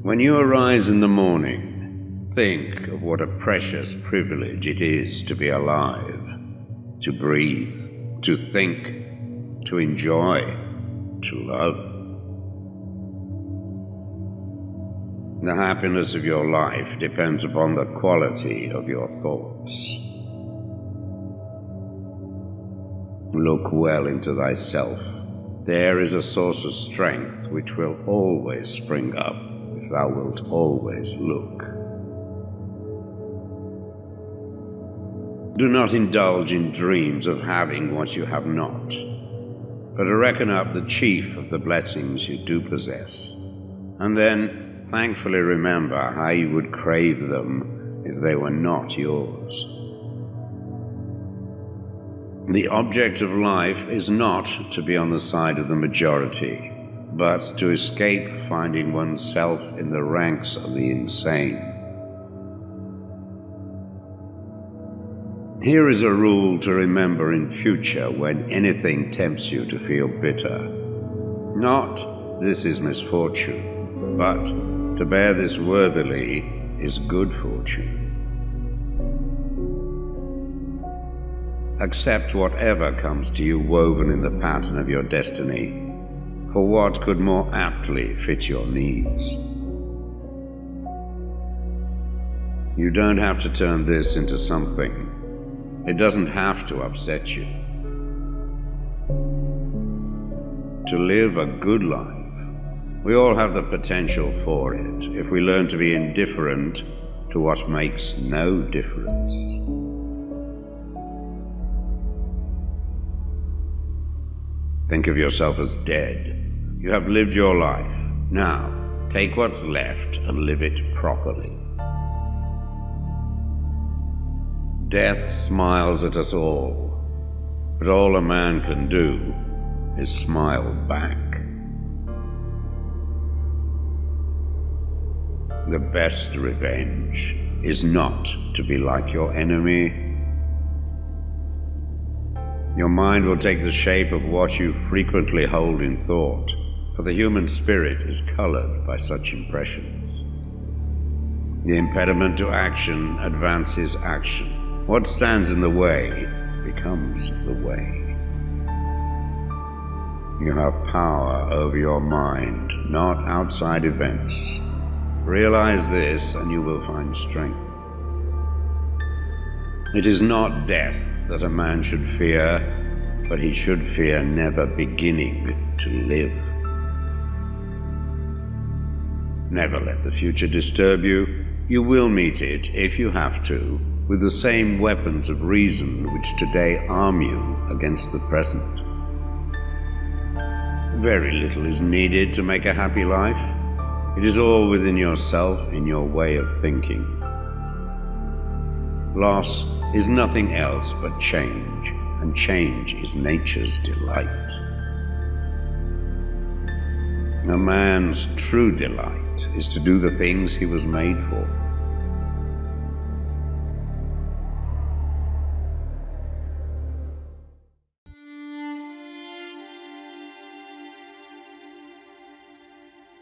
When you arise in the morning, think of what a precious privilege it is to be alive, to breathe, to think, to enjoy, to love. The happiness of your life depends upon the quality of your thoughts. Look well into thyself. There is a source of strength which will always spring up if thou wilt always look. Do not indulge in dreams of having what you have not, but reckon up the chief of the blessings you do possess, and then thankfully remember how you would crave them if they were not yours. The object of life is not to be on the side of the majority, but to escape finding oneself in the ranks of the insane. Here is a rule to remember in future when anything tempts you to feel bitter. Not, this is misfortune, but to bear this worthily is good fortune. Accept whatever comes to you woven in the pattern of your destiny, for what could more aptly fit your needs? You don't have to turn this into something. It doesn't have to upset you. To live a good life, we all have the potential for it if we learn to be indifferent to what makes no difference. Think of yourself as dead. You have lived your life. Now, take what's left and live it properly. Death smiles at us all, but all a man can do is smile back. The best revenge is not to be like your enemy. Your mind will take the shape of what you frequently hold in thought, for the human spirit is colored by such impressions. The impediment to action advances action. What stands in the way becomes the way. You have power over your mind, not outside events. Realize this and you will find strength. It is not death that a man should fear, but he should fear never beginning to live. Never let the future disturb you. You will meet it, if you have to, with the same weapons of reason which today arm you against the present. Very little is needed to make a happy life. It is all within yourself, in your way of thinking. Loss is nothing else but change, and change is nature's delight. A man's true delight is to do the things he was made for.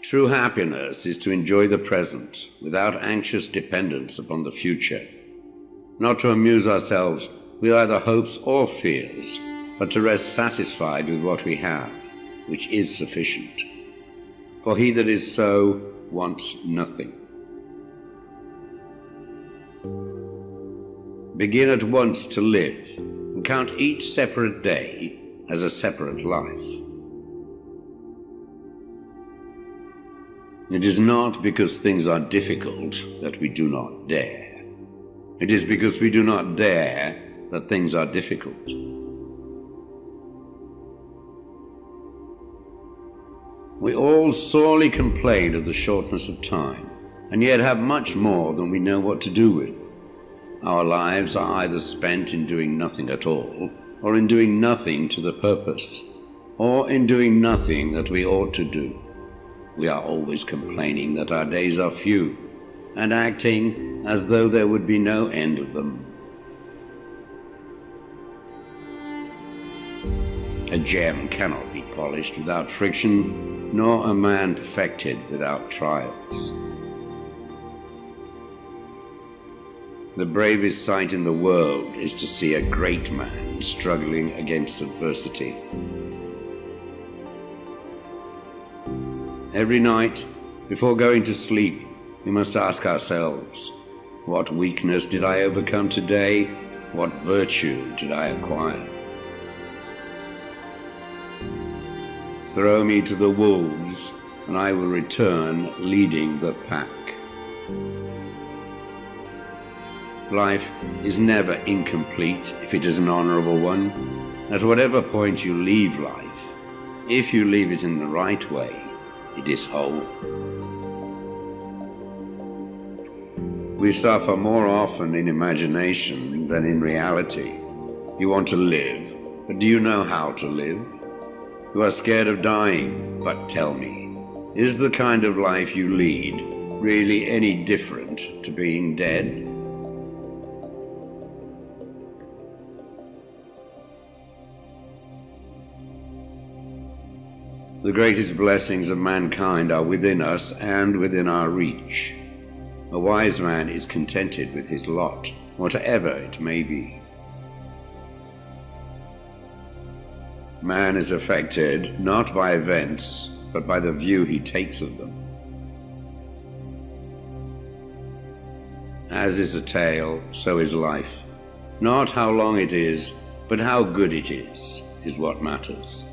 True happiness is to enjoy the present without anxious dependence upon the future. Not to amuse ourselves with either hopes or fears, but to rest satisfied with what we have, which is sufficient. For he that is so wants nothing. Begin at once to live, and count each separate day as a separate life. It is not because things are difficult that we do not dare. It is because we do not dare that things are difficult. We all sorely complain of the shortness of time, and yet have much more than we know what to do with. Our lives are either spent in doing nothing at all, or in doing nothing to the purpose, or in doing nothing that we ought to do. We are always complaining that our days are few, and acting as though there would be no end of them. A gem cannot be polished without friction, nor a man perfected without trials. The bravest sight in the world is to see a great man struggling against adversity. Every night, before going to sleep, we must ask ourselves, what weakness did I overcome today? What virtue did I acquire? Throw me to the wolves, and I will return leading the pack. Life is never incomplete if it is an honorable one. At whatever point you leave life, if you leave it in the right way, it is whole. We suffer more often in imagination than in reality. You want to live, but do you know how to live? You are scared of dying, but tell me, is the kind of life you lead really any different to being dead? The greatest blessings of mankind are within us and within our reach. A wise man is contented with his lot, whatever it may be. Man is affected not by events, but by the view he takes of them. As is a tale, so is life. Not how long it is, but how good it is what matters.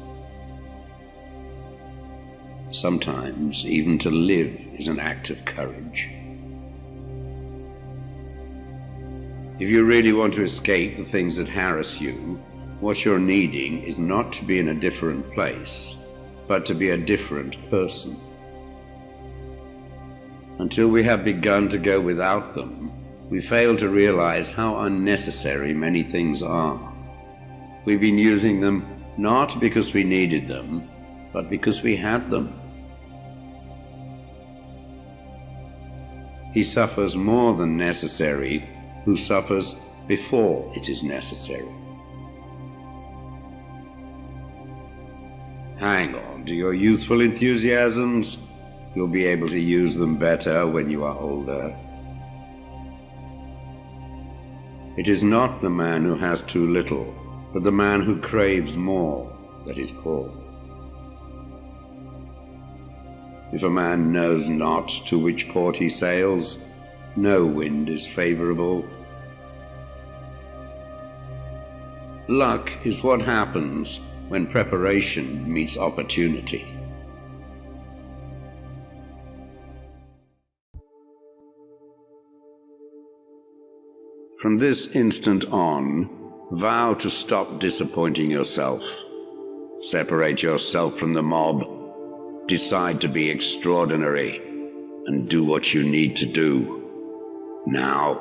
Sometimes, even to live is an act of courage. If you really want to escape the things that harass you, what you're needing is not to be in a different place, but to be a different person. Until we have begun to go without them, we fail to realize how unnecessary many things are. We've been using them not because we needed them, but because we had them. He suffers more than necessary who suffers before it is necessary. Hang on to your youthful enthusiasms. You'll be able to use them better when you are older. It is not the man who has too little, but the man who craves more that is poor. If a man knows not to which port he sails, no wind is favorable. Luck is what happens when preparation meets opportunity. From this instant on, vow to stop disappointing yourself. Separate yourself from the mob. Decide to be extraordinary and do what you need to do now.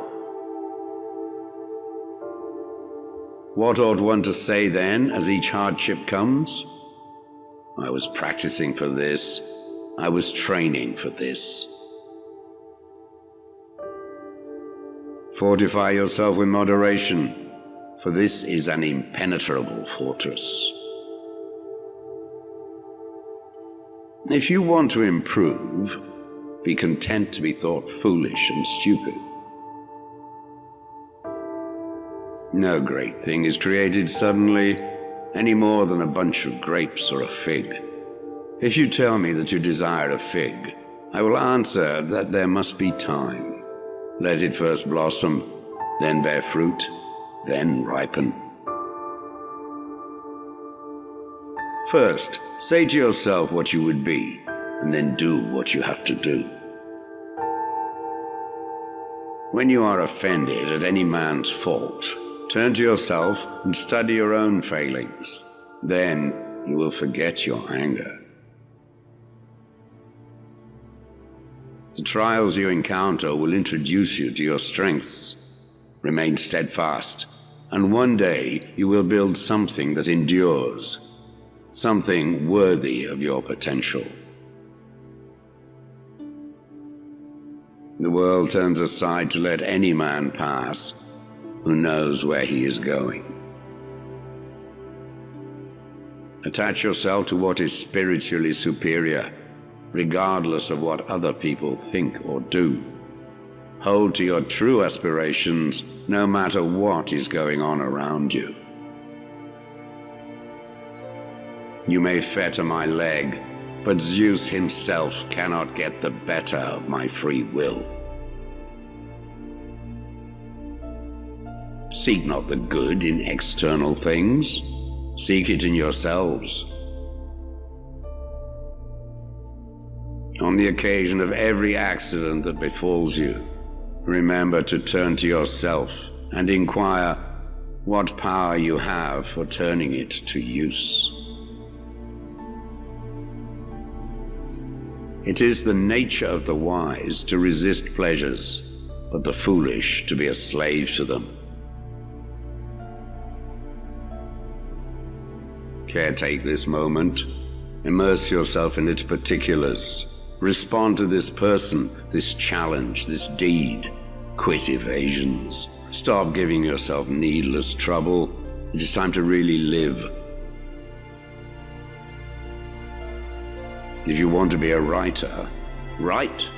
What ought one to say then as each hardship comes? I was practicing for this. I was training for this. Fortify yourself with moderation, for this is an impenetrable fortress. If you want to improve, be content to be thought foolish and stupid. No great thing is created suddenly, any more than a bunch of grapes or a fig. If you tell me that you desire a fig, I will answer that there must be time. Let it first blossom, then bear fruit, then ripen. First, say to yourself what you would be, and then do what you have to do. When you are offended at any man's fault, turn to yourself and study your own failings. Then you will forget your anger. The trials you encounter will introduce you to your strengths. Remain steadfast, and one day you will build something that endures. Something worthy of your potential. The world turns aside to let any man pass who knows where he is going. Attach yourself to what is spiritually superior, regardless of what other people think or do. Hold to your true aspirations, no matter what is going on around you. You may fetter my leg, but Zeus himself cannot get the better of my free will. Seek not the good in external things, seek it in yourselves. On the occasion of every accident that befalls you, remember to turn to yourself and inquire what power you have for turning it to use. It is the nature of the wise to resist pleasures, but the foolish to be a slave to them. Caretake this moment. Immerse yourself in its particulars. Respond to this person, this challenge, this deed. Quit evasions. Stop giving yourself needless trouble. It is time to really live. If you want to be a writer, write.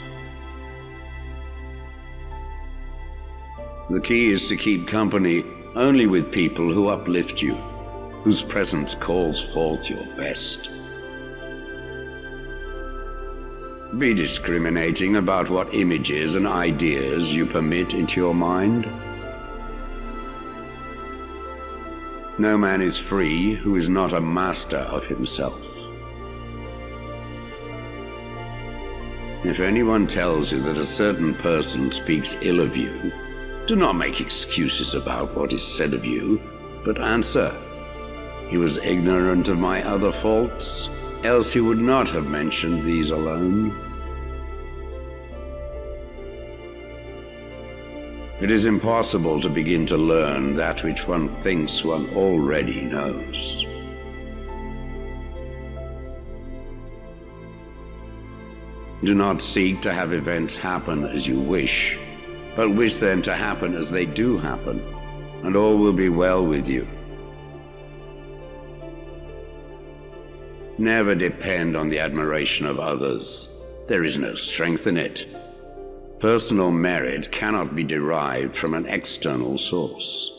The key is to keep company only with people who uplift you, whose presence calls forth your best. Be discriminating about what images and ideas you permit into your mind. No man is free who is not a master of himself. If anyone tells you that a certain person speaks ill of you, do not make excuses about what is said of you, but answer, "He was ignorant of my other faults, else he would not have mentioned these alone." It is impossible to begin to learn that which one thinks one already knows. Do not seek to have events happen as you wish, but wish them to happen as they do happen, and all will be well with you. Never depend on the admiration of others. There is no strength in it. Personal merit cannot be derived from an external source.